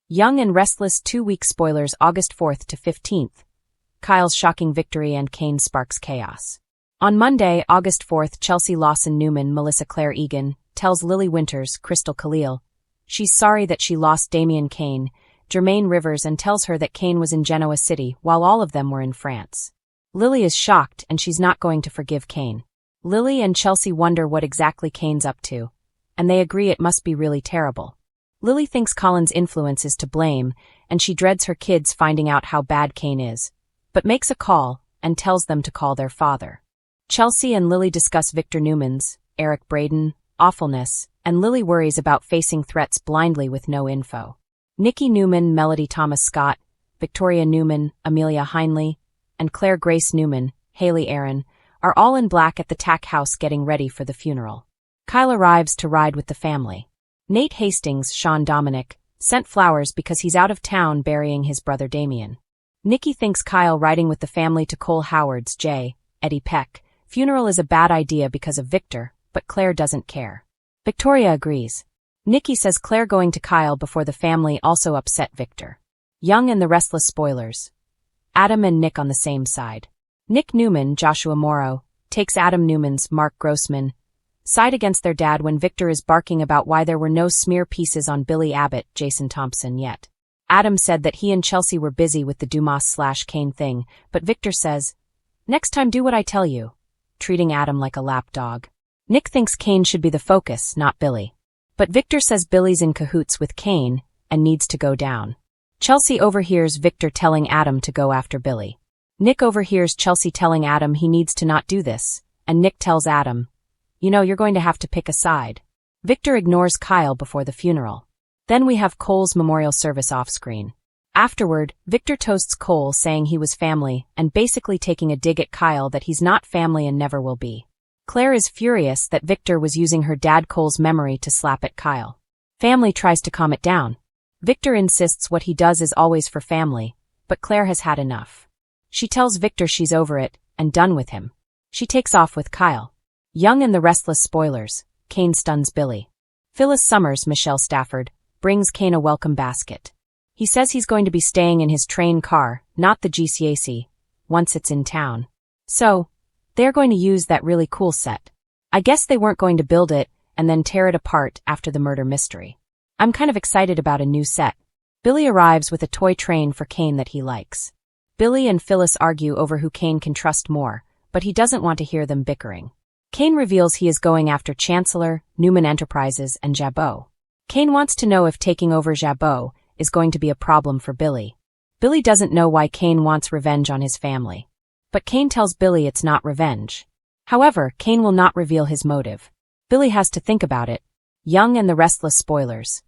Young and Restless 2-week spoilers August 4th to 15th. Kyle's shocking victory and Kane sparks chaos. On Monday, August 4th, Chelsea Lawson Newman, Melissa Claire Egan, tells Lily Winters, Crystal Khalil, she's sorry that she lost Damian Kane, Jermaine Rivers, and tells her that Kane was in Genoa City while all of them were in France. Lily is shocked and she's not going to forgive Kane. Lily and Chelsea wonder what exactly Kane's up to, and they agree it must be really terrible. Lily thinks Colin's influence is to blame, and she dreads her kids finding out how bad Kane is, but makes a call and tells them to call their father. Chelsea and Lily discuss Victor Newman's, Eric Braeden, awfulness, and Lily worries about facing threats blindly with no info. Nikki Newman, Melody Thomas Scott, Victoria Newman, Amelia Heinley, and Claire Grace Newman, Haley Aaron, are all in black at the Tack House getting ready for the funeral. Kyle arrives to ride with the family. Nate Hastings, Sean Dominic, sent flowers because he's out of town burying his brother Damien. Nikki thinks Kyle riding with the family to Cole Howard's Eddie Peck funeral is a bad idea because of Victor, but Claire doesn't care. Victoria agrees. Nikki says Claire going to Kyle before the family also upset Victor. Young and the Restless spoilers. Adam and Nick on the same side. Nick Newman, Joshua Morrow, takes Adam Newman's, Mark Grossman, side against their dad when Victor is barking about why there were no smear pieces on Billy Abbott, Jason Thompson yet. Adam said that he and Chelsea were busy with the Dumas/Kane thing, but Victor says, next time do what I tell you, treating Adam like a lap dog. Nick thinks Kane should be the focus, not Billy. But Victor says Billy's in cahoots with Kane and needs to go down. Chelsea overhears Victor telling Adam to go after Billy. Nick overhears Chelsea telling Adam he needs to not do this, and Nick tells Adam, you know, you're going to have to pick a side. Victor ignores Kyle before the funeral. Then we have Cole's memorial service off-screen. Afterward, Victor toasts Cole saying he was family and basically taking a dig at Kyle that he's not family and never will be. Claire is furious that Victor was using her dad Cole's memory to slap at Kyle. Family tries to calm it down. Victor insists what he does is always for family, but Claire has had enough. She tells Victor she's over it and done with him. She takes off with Kyle. Young and the Restless spoilers. Kane stuns Billy. Phyllis Summers, Michelle Stafford, brings Kane a welcome basket. He says he's going to be staying in his train car, not the GCAC, once it's in town. So, they're going to use that really cool set. I guess they weren't going to build it and then tear it apart after the murder mystery. I'm kind of excited about a new set. Billy arrives with a toy train for Kane that he likes. Billy and Phyllis argue over who Kane can trust more, but he doesn't want to hear them bickering. Kane reveals he is going after Chancellor, Newman Enterprises, and Jabot. Kane wants to know if taking over Jabot is going to be a problem for Billy. Billy doesn't know why Kane wants revenge on his family. But Kane tells Billy it's not revenge. However, Kane will not reveal his motive. Billy has to think about it. Young and the Restless spoilers.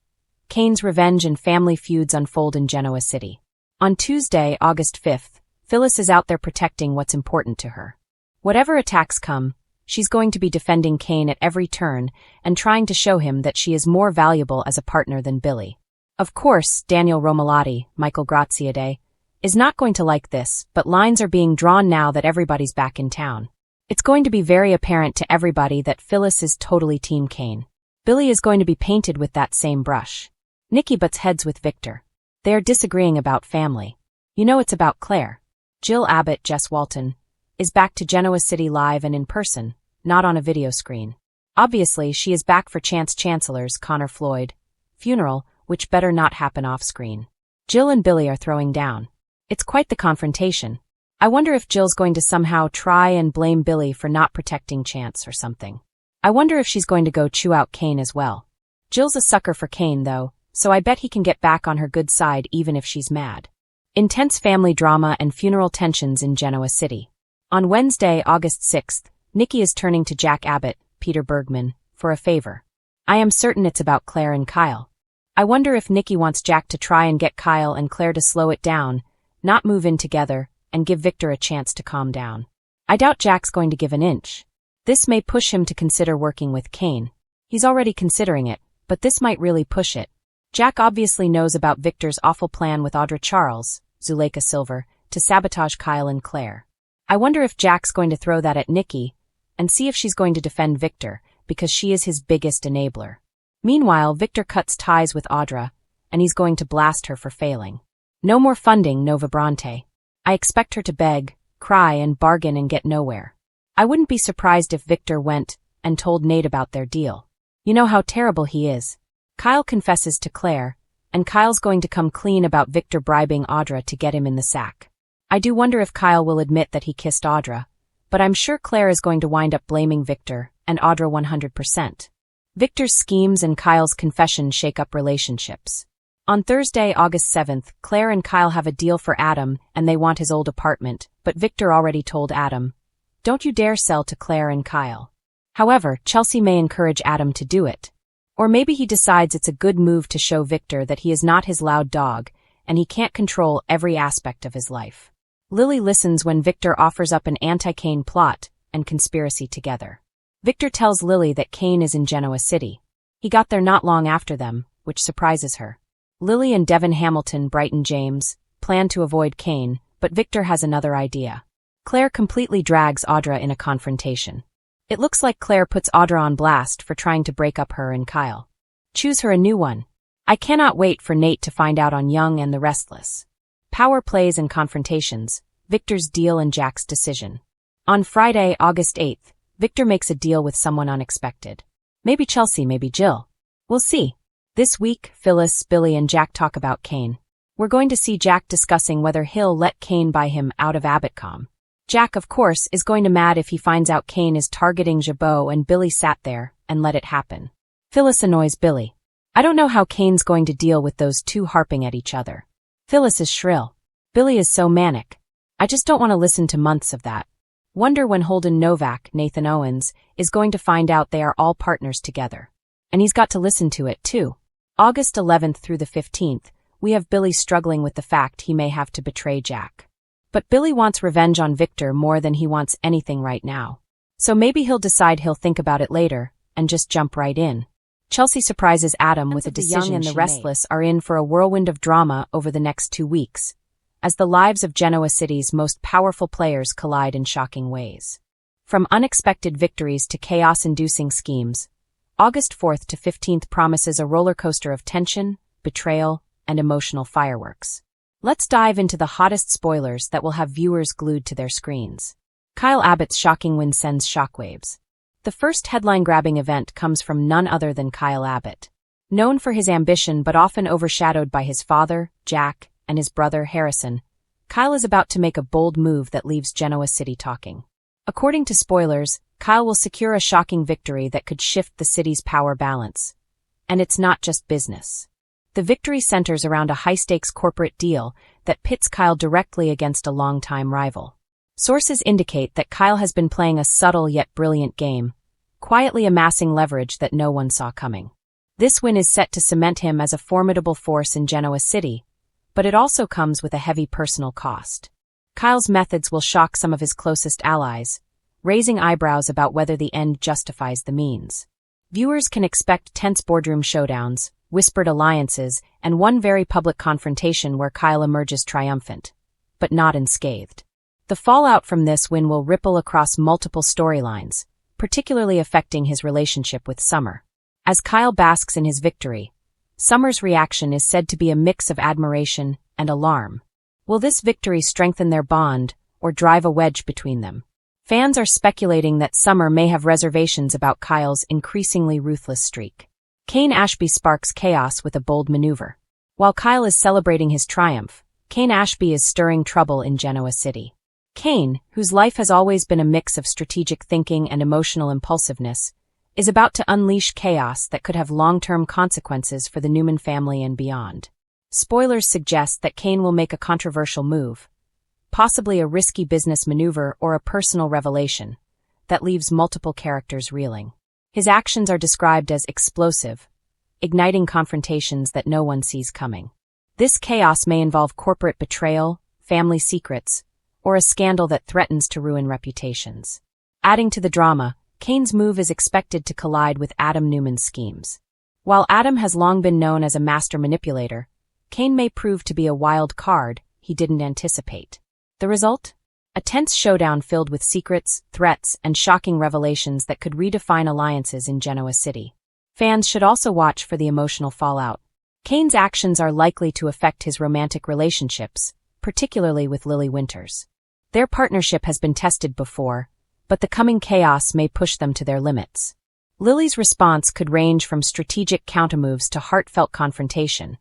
Kane's revenge and family feuds unfold in Genoa City. On Tuesday, August 5th, Phyllis is out there protecting what's important to her. Whatever attacks come, she's going to be defending Kane at every turn and trying to show him that she is more valuable as a partner than Billy. Of course, Daniel Romalotti, Michael Graziade, is not going to like this, but lines are being drawn now that everybody's back in town. It's going to be very apparent to everybody that Phyllis is totally Team Kane. Billy is going to be painted with that same brush. Nikki butts heads with Victor. They are disagreeing about family. You know it's about Claire. Jill Abbott, Jess Walton, is back to Genoa City live and in person, not on a video screen. Obviously, she is back for Chance Chancellor's, Connor Floyd, funeral, which better not happen off-screen. Jill and Billy are throwing down. It's quite the confrontation. I wonder if Jill's going to somehow try and blame Billy for not protecting Chance or something. I wonder if she's going to go chew out Kane as well. Jill's a sucker for Kane, though, so I bet he can get back on her good side even if she's mad. Intense family drama and funeral tensions in Genoa City. On Wednesday, August 6th, Nikki is turning to Jack Abbott, Peter Bergman, for a favor. I am certain it's about Claire and Kyle. I wonder if Nikki wants Jack to try and get Kyle and Claire to slow it down, not move in together, and give Victor a chance to calm down. I doubt Jack's going to give an inch. This may push him to consider working with Kane. He's already considering it, but this might really push it. Jack obviously knows about Victor's awful plan with Audra Charles, Zuleika Silver, to sabotage Kyle and Claire. I wonder if Jack's going to throw that at Nikki and see if she's going to defend Victor, because she is his biggest enabler. Meanwhile, Victor cuts ties with Audra and he's going to blast her for failing. No more funding, no vibrante. I expect her to beg, cry, and bargain and get nowhere. I wouldn't be surprised if Victor went and told Nate about their deal. You know how terrible he is. Kyle confesses to Claire, and Kyle's going to come clean about Victor bribing Audra to get him in the sack. I do wonder if Kyle will admit that he kissed Audra, but I'm sure Claire is going to wind up blaming Victor and Audra 100%. Victor's schemes and Kyle's confession shake up relationships. On Thursday, August 7th, Claire and Kyle have a deal for Adam and they want his old apartment, but Victor already told Adam, "Don't you dare sell to Claire and Kyle." However, Chelsea may encourage Adam to do it. Or maybe he decides it's a good move to show Victor that he is not his loud dog and he can't control every aspect of his life. Lily listens when Victor offers up an anti-Kane plot and conspiracy together. Victor tells Lily that Kane is in Genoa City. He got there not long after them, which surprises her. Lily and Devin Hamilton, Brighton James, plan to avoid Kane, but Victor has another idea. Claire completely drags Audra in a confrontation. It looks like Claire puts Audra on blast for trying to break up her and Kyle. Choose her a new one. I cannot wait for Nate to find out on Young and the Restless. Power plays and confrontations, Victor's deal and Jack's decision. On Friday, August 8th, Victor makes a deal with someone unexpected. Maybe Chelsea, maybe Jill. We'll see. This week, Phyllis, Billy, and Jack talk about Kane. We're going to see Jack discussing whether he'll let Kane buy him out of Abbotcom. Jack, of course, is going to mad if he finds out Kane is targeting Jabot and Billy sat there and let it happen. Phyllis annoys Billy. I don't know how Kane's going to deal with those two harping at each other. Phyllis is shrill. Billy is so manic. I just don't want to listen to months of that. Wonder when Holden Novak, Nathan Owens, is going to find out they are all partners together. And he's got to listen to it, too. August 11th through the 15th, we have Billy struggling with the fact he may have to betray Jack. But Billy wants revenge on Victor more than he wants anything right now. So maybe he'll decide he'll think about it later and just jump right in. Chelsea surprises Adam with a decision. The Young and the Restless are in for a whirlwind of drama over the next 2 weeks, as the lives of Genoa City's most powerful players collide in shocking ways. From unexpected victories to chaos-inducing schemes, August 4th to 15th promises a roller coaster of tension, betrayal, and emotional fireworks. Let's dive into the hottest spoilers that will have viewers glued to their screens. Kyle Abbott's shocking win sends shockwaves. The first headline-grabbing event comes from none other than Kyle Abbott. Known for his ambition but often overshadowed by his father, Jack, and his brother, Harrison, Kyle is about to make a bold move that leaves Genoa City talking. According to spoilers, Kyle will secure a shocking victory that could shift the city's power balance. And it's not just business. The victory centers around a high-stakes corporate deal that pits Kyle directly against a longtime rival. Sources indicate that Kyle has been playing a subtle yet brilliant game, quietly amassing leverage that no one saw coming. This win is set to cement him as a formidable force in Genoa City, but it also comes with a heavy personal cost. Kyle's methods will shock some of his closest allies, raising eyebrows about whether the end justifies the means. Viewers can expect tense boardroom showdowns, whispered alliances, and one very public confrontation where Kyle emerges triumphant, but not unscathed. The fallout from this win will ripple across multiple storylines, particularly affecting his relationship with Summer. As Kyle basks in his victory, Summer's reaction is said to be a mix of admiration and alarm. Will this victory strengthen their bond or drive a wedge between them? Fans are speculating that Summer may have reservations about Kyle's increasingly ruthless streak. Kane Ashby sparks chaos with a bold maneuver. While Kyle is celebrating his triumph, Kane Ashby is stirring trouble in Genoa City. Kane, whose life has always been a mix of strategic thinking and emotional impulsiveness, is about to unleash chaos that could have long-term consequences for the Newman family and beyond. Spoilers suggest that Kane will make a controversial move, possibly a risky business maneuver or a personal revelation, that leaves multiple characters reeling. His actions are described as explosive, igniting confrontations that no one sees coming. This chaos may involve corporate betrayal, family secrets, or a scandal that threatens to ruin reputations. Adding to the drama, Kane's move is expected to collide with Adam Newman's schemes. While Adam has long been known as a master manipulator, Kane may prove to be a wild card he didn't anticipate. The result? A tense showdown filled with secrets, threats, and shocking revelations that could redefine alliances in Genoa City. Fans should also watch for the emotional fallout. Kane's actions are likely to affect his romantic relationships, particularly with Lily Winters. Their partnership has been tested before, but the coming chaos may push them to their limits. Lily's response could range from strategic countermoves to heartfelt confrontation,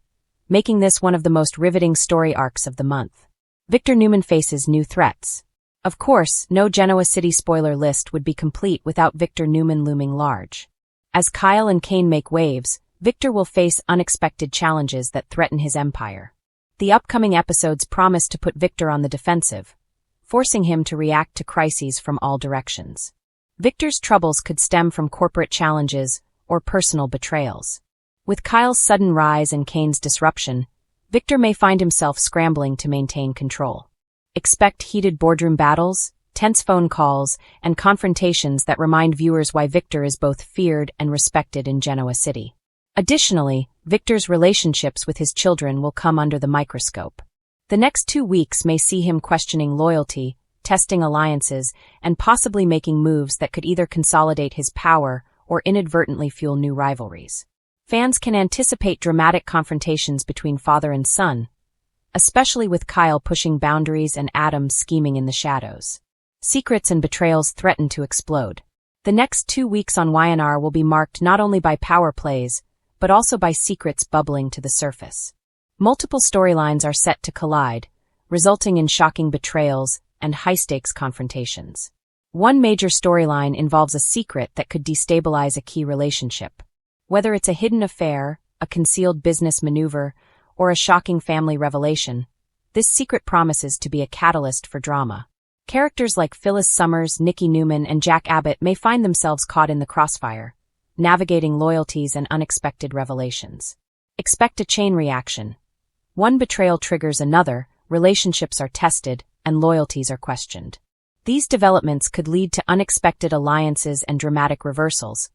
making this one of the most riveting story arcs of the month. Victor Newman faces new threats. Of course, no Genoa City spoiler list would be complete without Victor Newman looming large. As Kyle and Kane make waves, Victor will face unexpected challenges that threaten his empire. The upcoming episodes promise to put Victor on the defensive, forcing him to react to crises from all directions. Victor's troubles could stem from corporate challenges or personal betrayals. With Kyle's sudden rise and Kane's disruption, Victor may find himself scrambling to maintain control. Expect heated boardroom battles, tense phone calls, and confrontations that remind viewers why Victor is both feared and respected in Genoa City. Additionally, Victor's relationships with his children will come under the microscope. The next 2 weeks may see him questioning loyalty, testing alliances, and possibly making moves that could either consolidate his power or inadvertently fuel new rivalries. Fans can anticipate dramatic confrontations between father and son, especially with Kyle pushing boundaries and Adam scheming in the shadows. Secrets and betrayals threaten to explode. The next 2 weeks on YandR will be marked not only by power plays, but also by secrets bubbling to the surface. Multiple storylines are set to collide, resulting in shocking betrayals and high-stakes confrontations. One major storyline involves a secret that could destabilize a key relationship. Whether it's a hidden affair, a concealed business maneuver, or a shocking family revelation, this secret promises to be a catalyst for drama. Characters like Phyllis Summers, Nikki Newman, and Jack Abbott may find themselves caught in the crossfire, navigating loyalties and unexpected revelations. Expect a chain reaction. One betrayal triggers another, relationships are tested, and loyalties are questioned. These developments could lead to unexpected alliances and dramatic reversals,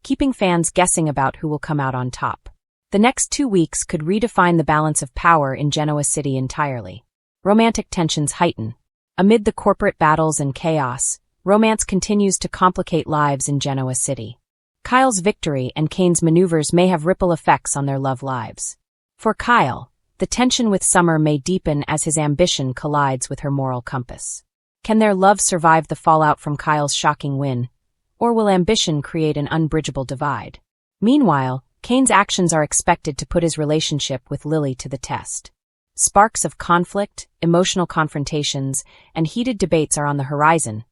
keeping fans guessing about who will come out on top. The next 2 weeks could redefine the balance of power in Genoa City entirely. Romantic tensions heighten. Amid the corporate battles and chaos, romance continues to complicate lives in Genoa City. Kyle's victory and Kane's maneuvers may have ripple effects on their love lives. For Kyle, the tension with Summer may deepen as his ambition collides with her moral compass. Can their love survive the fallout from Kyle's shocking win, or will ambition create an unbridgeable divide? Meanwhile, Kane's actions are expected to put his relationship with Lily to the test. Sparks of conflict, emotional confrontations, and heated debates are on the horizon,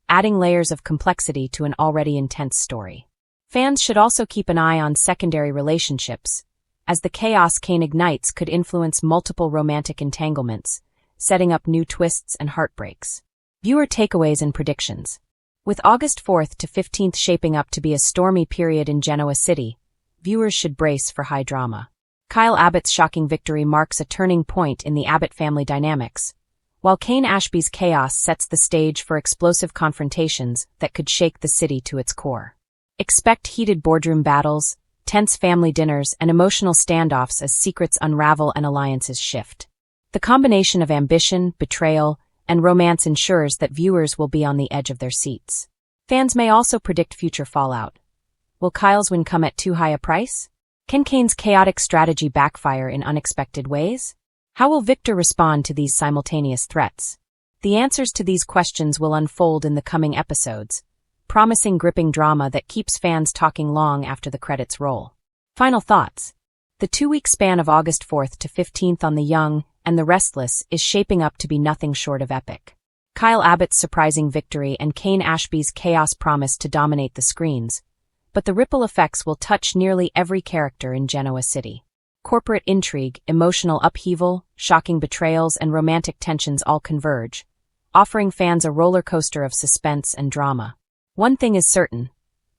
adding layers of complexity to an already intense story. Fans should also keep an eye on secondary relationships, as the chaos Kane ignites could influence multiple romantic entanglements, setting up new twists and heartbreaks. Viewer takeaways and predictions. With August 4th to 15th shaping up to be a stormy period in Genoa City, viewers should brace for high drama. Kyle Abbott's shocking victory marks a turning point in the Abbott family dynamics, while Kane Ashby's chaos sets the stage for explosive confrontations that could shake the city to its core. Expect heated boardroom battles, tense family dinners, and emotional standoffs as secrets unravel and alliances shift. The combination of ambition, betrayal, and romance ensures that viewers will be on the edge of their seats. Fans may also predict future fallout. Will Kyle's win come at too high a price? Can Kane's chaotic strategy backfire in unexpected ways? How will Victor respond to these simultaneous threats? The answers to these questions will unfold in the coming episodes, promising gripping drama that keeps fans talking long after the credits roll. Final thoughts. The 2-week span of August 4th to 15th on The Young and the Restless is shaping up to be nothing short of epic. Kyle Abbott's surprising victory and Kane Ashby's chaos promise to dominate the screens, but the ripple effects will touch nearly every character in Genoa City. Corporate intrigue, emotional upheaval, shocking betrayals, and romantic tensions all converge, offering fans a roller coaster of suspense and drama. One thing is certain.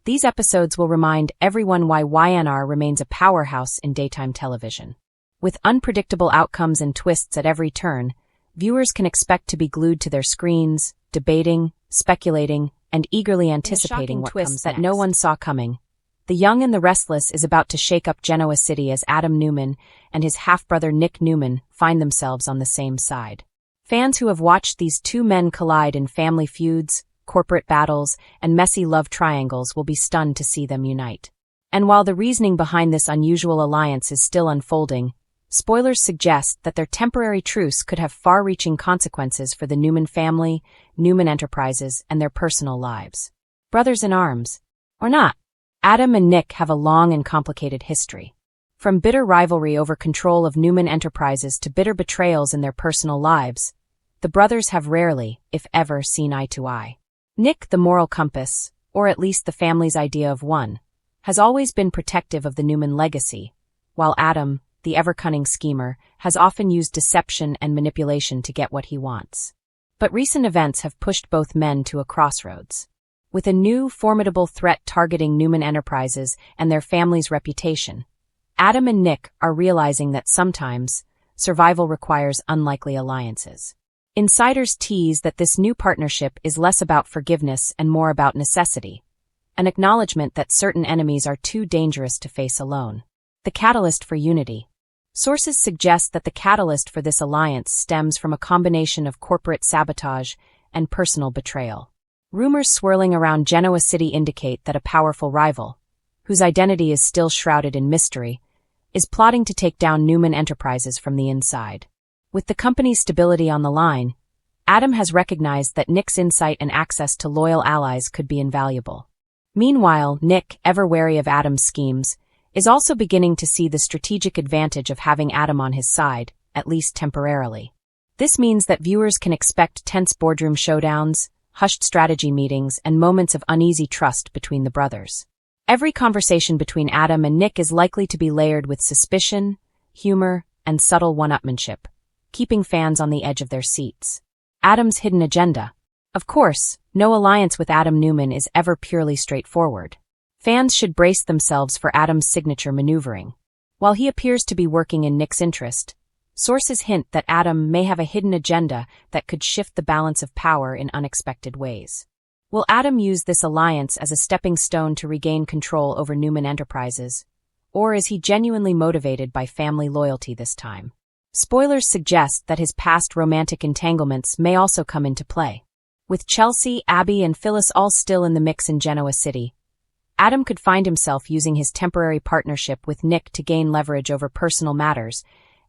These episodes will remind everyone why YandR remains a powerhouse in daytime television. With unpredictable outcomes and twists at every turn, viewers can expect to be glued to their screens, debating, speculating, and eagerly anticipating what comes that no one saw coming. The Young and the Restless is about to shake up Genoa City as Adam Newman and his half-brother Nick Newman find themselves on the same side. Fans who have watched these two men collide in family feuds, corporate battles, and messy love triangles will be stunned to see them unite. And while the reasoning behind this unusual alliance is still unfolding, spoilers suggest that their temporary truce could have far-reaching consequences for the Newman family, Newman Enterprises, and their personal lives. Brothers in arms. Or not. Adam and Nick have a long and complicated history. From bitter rivalry over control of Newman Enterprises to bitter betrayals in their personal lives, the brothers have rarely, if ever, seen eye to eye. Nick, the moral compass, or at least the family's idea of one, has always been protective of the Newman legacy, while Adam, the ever-cunning schemer, has often used deception and manipulation to get what he wants. But recent events have pushed both men to a crossroads. With a new, formidable threat targeting Newman Enterprises and their family's reputation, Adam and Nick are realizing that sometimes survival requires unlikely alliances. Insiders tease that this new partnership is less about forgiveness and more about necessity, an acknowledgement that certain enemies are too dangerous to face alone. The catalyst for unity. Sources suggest that the catalyst for this alliance stems from a combination of corporate sabotage and personal betrayal. Rumors swirling around Genoa City indicate that a powerful rival, whose identity is still shrouded in mystery, is plotting to take down Newman Enterprises from the inside. With the company's stability on the line, Adam has recognized that Nick's insight and access to loyal allies could be invaluable. Meanwhile, Nick, ever wary of Adam's schemes, is also beginning to see the strategic advantage of having Adam on his side, at least temporarily. This means that viewers can expect tense boardroom showdowns, hushed strategy meetings, and moments of uneasy trust between the brothers. Every conversation between Adam and Nick is likely to be layered with suspicion, humor, and subtle one-upmanship, keeping fans on the edge of their seats. Adam's hidden agenda. Of course, no alliance with Adam Newman is ever purely straightforward. Fans should brace themselves for Adam's signature maneuvering. While he appears to be working in Nick's interest, sources hint that Adam may have a hidden agenda that could shift the balance of power in unexpected ways. Will Adam use this alliance as a stepping stone to regain control over Newman Enterprises, or is he genuinely motivated by family loyalty this time? Spoilers suggest that his past romantic entanglements may also come into play. With Chelsea, Abby, and Phyllis all still in the mix in Genoa City, Adam could find himself using his temporary partnership with Nick to gain leverage over personal matters,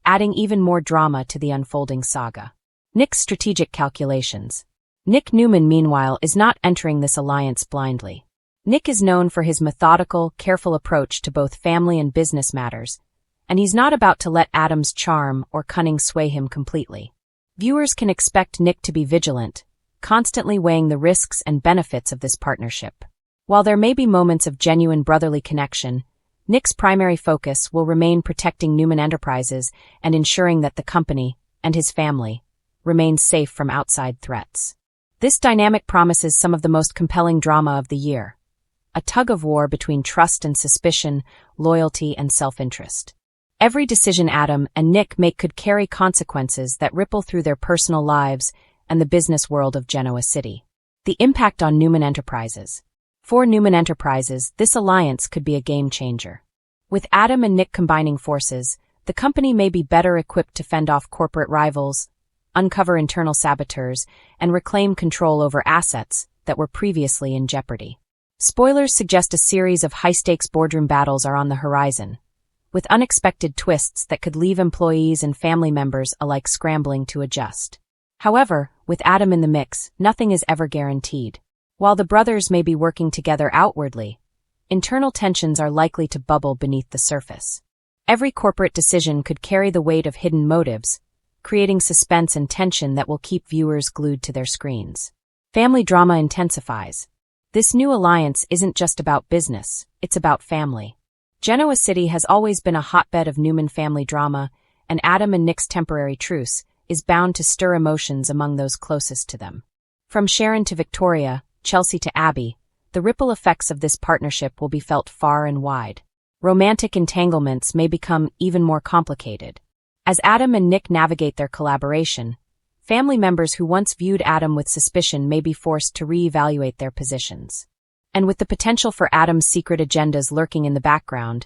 adding even more drama to the unfolding saga. Nick's strategic calculations. Nick Newman, meanwhile, is not entering this alliance blindly. Nick is known for his methodical, careful approach to both family and business matters, and he's not about to let Adam's charm or cunning sway him completely. Viewers can expect Nick to be vigilant, constantly weighing the risks and benefits of this partnership. While there may be moments of genuine brotherly connection, Nick's primary focus will remain protecting Newman Enterprises and ensuring that the company, and his family, remain safe from outside threats. This dynamic promises some of the most compelling drama of the year. A tug-of-war between trust and suspicion, loyalty and self-interest. Every decision Adam and Nick make could carry consequences that ripple through their personal lives and the business world of Genoa City. The impact on Newman Enterprises. For Newman Enterprises, this alliance could be a game-changer. With Adam and Nick combining forces, the company may be better equipped to fend off corporate rivals, uncover internal saboteurs, and reclaim control over assets that were previously in jeopardy. Spoilers suggest a series of high-stakes boardroom battles are on the horizon, with unexpected twists that could leave employees and family members alike scrambling to adjust. However, with Adam in the mix, nothing is ever guaranteed. While the brothers may be working together outwardly, internal tensions are likely to bubble beneath the surface. Every corporate decision could carry the weight of hidden motives, creating suspense and tension that will keep viewers glued to their screens. Family drama intensifies. This new alliance isn't just about business, it's about family. Genoa City has always been a hotbed of Newman family drama, and Adam and Nick's temporary truce is bound to stir emotions among those closest to them. From Sharon to Victoria, Chelsea to Abby, the ripple effects of this partnership will be felt far and wide. Romantic entanglements may become even more complicated. As Adam and Nick navigate their collaboration, family members who once viewed Adam with suspicion may be forced to reevaluate their positions. And with the potential for Adam's secret agendas lurking in the background,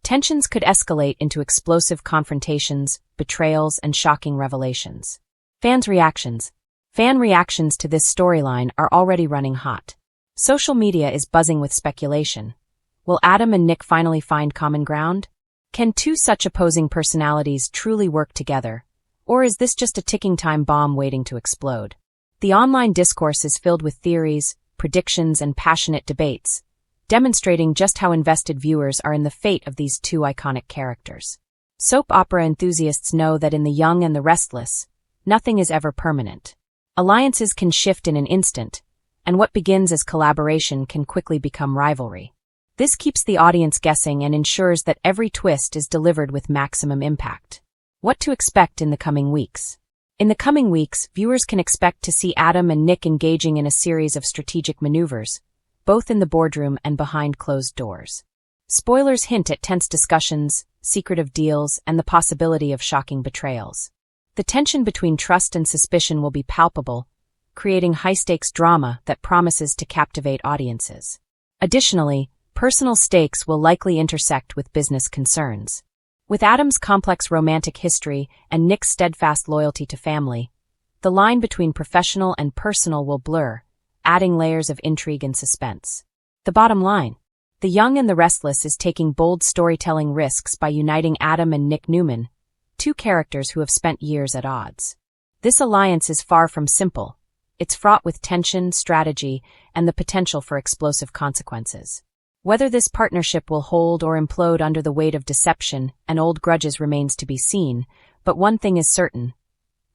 tensions could escalate into explosive confrontations, betrayals, and shocking revelations. Fans' reactions. Fan reactions to this storyline are already running hot. Social media is buzzing with speculation, Will Adam and Nick finally find common ground? Can two such opposing personalities truly work together? Or is this just a ticking time bomb waiting to explode? The online discourse is filled with theories, predictions, and passionate debates, demonstrating just how invested viewers are in the fate of these two iconic characters. Soap opera enthusiasts know that in The Young and the Restless, nothing is ever permanent. Alliances can shift in an instant, and what begins as collaboration can quickly become rivalry. This keeps the audience guessing and ensures that every twist is delivered with maximum impact. What to expect in the coming weeks? In the coming weeks, viewers can expect to see Adam and Nick engaging in a series of strategic maneuvers, both in the boardroom and behind closed doors. Spoilers hint at tense discussions, secretive deals, and the possibility of shocking betrayals. The tension between trust and suspicion will be palpable, creating high-stakes drama that promises to captivate audiences. Additionally, personal stakes will likely intersect with business concerns. With Adam's complex romantic history and Nick's steadfast loyalty to family, the line between professional and personal will blur, adding layers of intrigue and suspense. The bottom line: The Young and the Restless is taking bold storytelling risks by uniting Adam and Nick Newman, two characters who have spent years at odds. This alliance is far from simple. It's fraught with tension, strategy, and the potential for explosive consequences. Whether this partnership will hold or implode under the weight of deception and old grudges remains to be seen, but one thing is certain: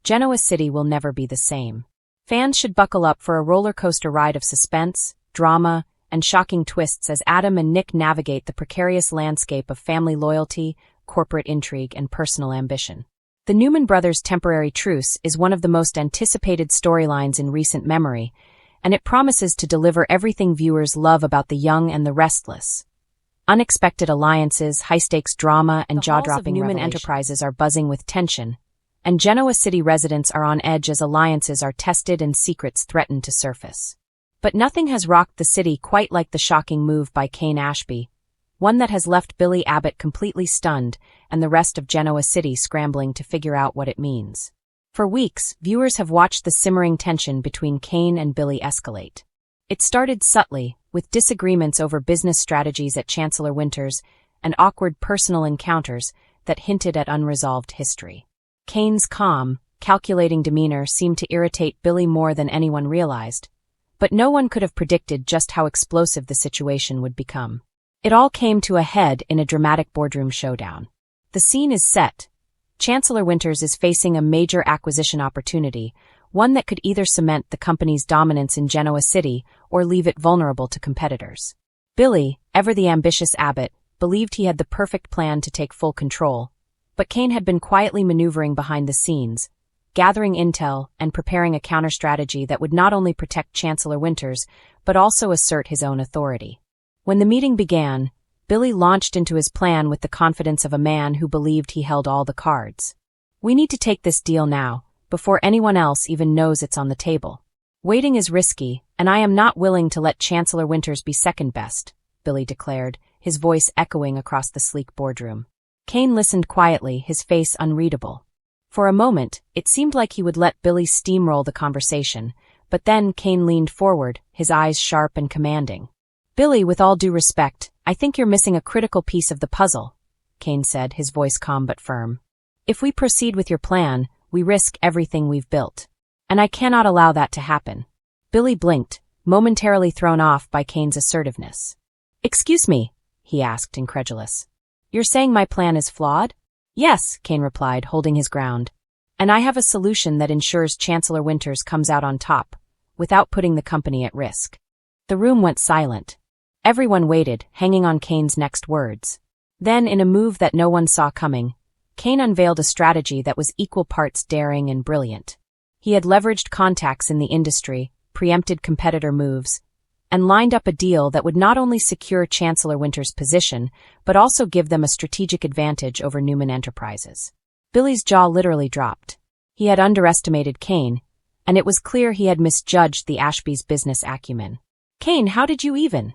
Genoa City will never be the same. Fans should buckle up for a roller coaster ride of suspense, drama, and shocking twists as Adam and Nick navigate the precarious landscape of family loyalty, corporate intrigue, and personal ambition. The Newman brothers' temporary truce is one of the most anticipated storylines in recent memory, and it promises to deliver everything viewers love about The Young and the Restless. Unexpected alliances, high-stakes drama, and jaw-dropping Newman Enterprises are buzzing with tension, and Genoa City residents are on edge as alliances are tested and secrets threaten to surface. But nothing has rocked the city quite like the shocking move by Kane Ashby, one that has left Billy Abbott completely stunned and the rest of Genoa City scrambling to figure out what it means. For weeks, viewers have watched the simmering tension between Kane and Billy escalate. It started subtly, with disagreements over business strategies at Chancellor Winters and awkward personal encounters that hinted at unresolved history. Kane's calm, calculating demeanor seemed to irritate Billy more than anyone realized, but no one could have predicted just how explosive the situation would become. It all came to a head in a dramatic boardroom showdown. The scene is set. Chancellor Winters is facing a major acquisition opportunity, one that could either cement the company's dominance in Genoa City or leave it vulnerable to competitors. Billy, ever the ambitious Abbott, believed he had the perfect plan to take full control, but Kane had been quietly maneuvering behind the scenes, gathering intel and preparing a counter-strategy that would not only protect Chancellor Winters, but also assert his own authority. When the meeting began, Billy launched into his plan with the confidence of a man who believed he held all the cards. "We need to take this deal now, before anyone else even knows it's on the table. Waiting is risky, and I am not willing to let Chancellor Winters be second best," Billy declared, his voice echoing across the sleek boardroom. Kane listened quietly, his face unreadable. For a moment, it seemed like he would let Billy steamroll the conversation, but then Kane leaned forward, his eyes sharp and commanding. "Billy, with all due respect, I think you're missing a critical piece of the puzzle," Kane said, his voice calm but firm. "If we proceed with your plan, we risk everything we've built. And I cannot allow that to happen." Billy blinked, momentarily thrown off by Kane's assertiveness. "Excuse me," he asked, incredulous. "You're saying my plan is flawed?" "Yes," Kane replied, holding his ground. "And I have a solution that ensures Chancellor Winters comes out on top, without putting the company at risk." The room went silent. Everyone waited, hanging on Kane's next words. Then, in a move that no one saw coming, Kane unveiled a strategy that was equal parts daring and brilliant. He had leveraged contacts in the industry, preempted competitor moves, and lined up a deal that would not only secure Chancellor Winters' position, but also give them a strategic advantage over Newman Enterprises. Billy's jaw literally dropped. He had underestimated Kane, and it was clear he had misjudged the Ashbys' business acumen. "Kane, how did you even?"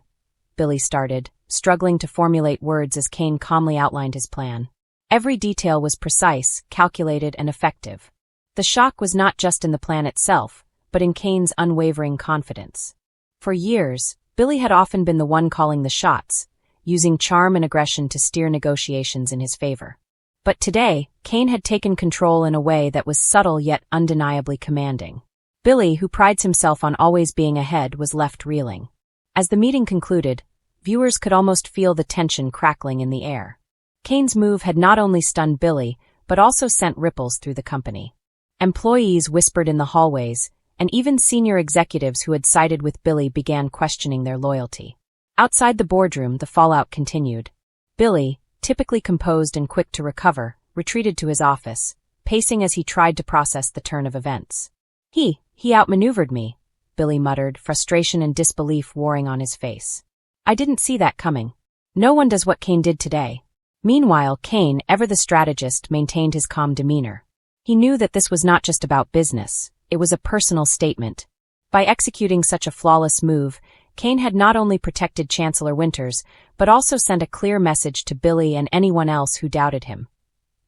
Billy started, struggling to formulate words as Kane calmly outlined his plan. Every detail was precise, calculated, and effective. The shock was not just in the plan itself, but in Kane's unwavering confidence. For years, Billy had often been the one calling the shots, using charm and aggression to steer negotiations in his favor. But today, Kane had taken control in a way that was subtle yet undeniably commanding. Billy, who prides himself on always being ahead, was left reeling. As the meeting concluded, viewers could almost feel the tension crackling in the air. Kane's move had not only stunned Billy, but also sent ripples through the company. Employees whispered in the hallways, and even senior executives who had sided with Billy began questioning their loyalty. Outside the boardroom, the fallout continued. Billy, typically composed and quick to recover, retreated to his office, pacing as he tried to process the turn of events. He outmaneuvered me, Billy muttered, frustration and disbelief warring on his face. I didn't see that coming. No one does what Kane did today. Meanwhile, Kane, ever the strategist, maintained his calm demeanor. He knew that this was not just about business, it was a personal statement. By executing such a flawless move, Kane had not only protected Chancellor Winters, but also sent a clear message to Billy and anyone else who doubted him.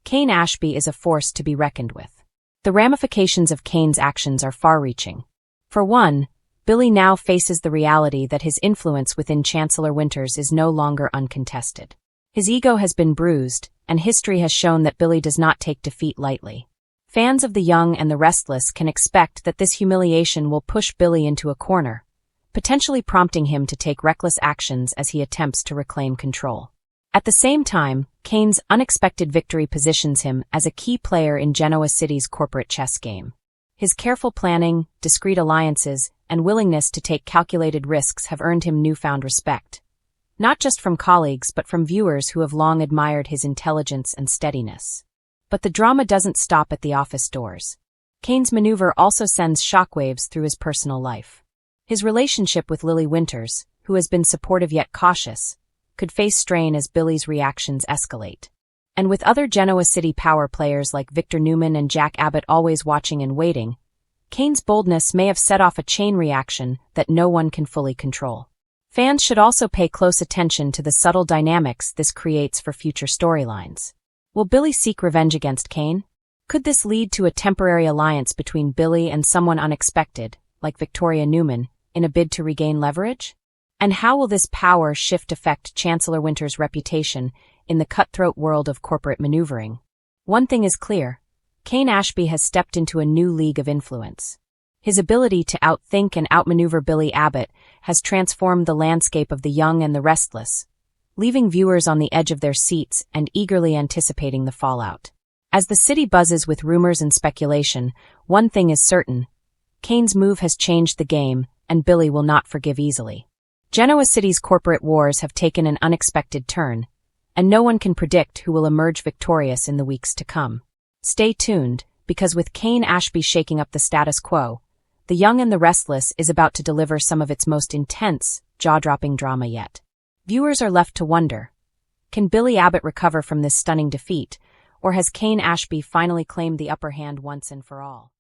Kane Ashby is a force to be reckoned with. The ramifications of Kane's actions are far-reaching. For one, Billy now faces the reality that his influence within Chancellor Winters is no longer uncontested. His ego has been bruised, and history has shown that Billy does not take defeat lightly. Fans of the young and the restless can expect that this humiliation will push Billy into a corner, potentially prompting him to take reckless actions as he attempts to reclaim control. At the same time, Kane's unexpected victory positions him as a key player in Genoa City's corporate chess game. His careful planning, discreet alliances, and willingness to take calculated risks have earned him newfound respect. Not just from colleagues but from viewers who have long admired his intelligence and steadiness. But the drama doesn't stop at the office doors. Kane's maneuver also sends shockwaves through his personal life. His relationship with Lily Winters, who has been supportive yet cautious, could face strain as Billy's reactions escalate. And with other Genoa City power players like Victor Newman and Jack Abbott always watching and waiting, Kane's boldness may have set off a chain reaction that no one can fully control. Fans should also pay close attention to the subtle dynamics this creates for future storylines. Will Billy seek revenge against Kane? Could this lead to a temporary alliance between Billy and someone unexpected, like Victoria Newman, in a bid to regain leverage? And how will this power shift affect Chancellor Winters' reputation in the cutthroat world of corporate maneuvering? One thing is clear. Kane Ashby has stepped into a new league of influence. His ability to outthink and outmaneuver Billy Abbott has transformed the landscape of the young and the restless, leaving viewers on the edge of their seats and eagerly anticipating the fallout. As the city buzzes with rumors and speculation, one thing is certain. Kane's move has changed the game, and Billy will not forgive easily. Genoa City's corporate wars have taken an unexpected turn, and no one can predict who will emerge victorious in the weeks to come. Stay tuned, because with Kane Ashby shaking up the status quo, The Young and the Restless is about to deliver some of its most intense, jaw-dropping drama yet. Viewers are left to wonder, can Billy Abbott recover from this stunning defeat, or has Kane Ashby finally claimed the upper hand once and for all?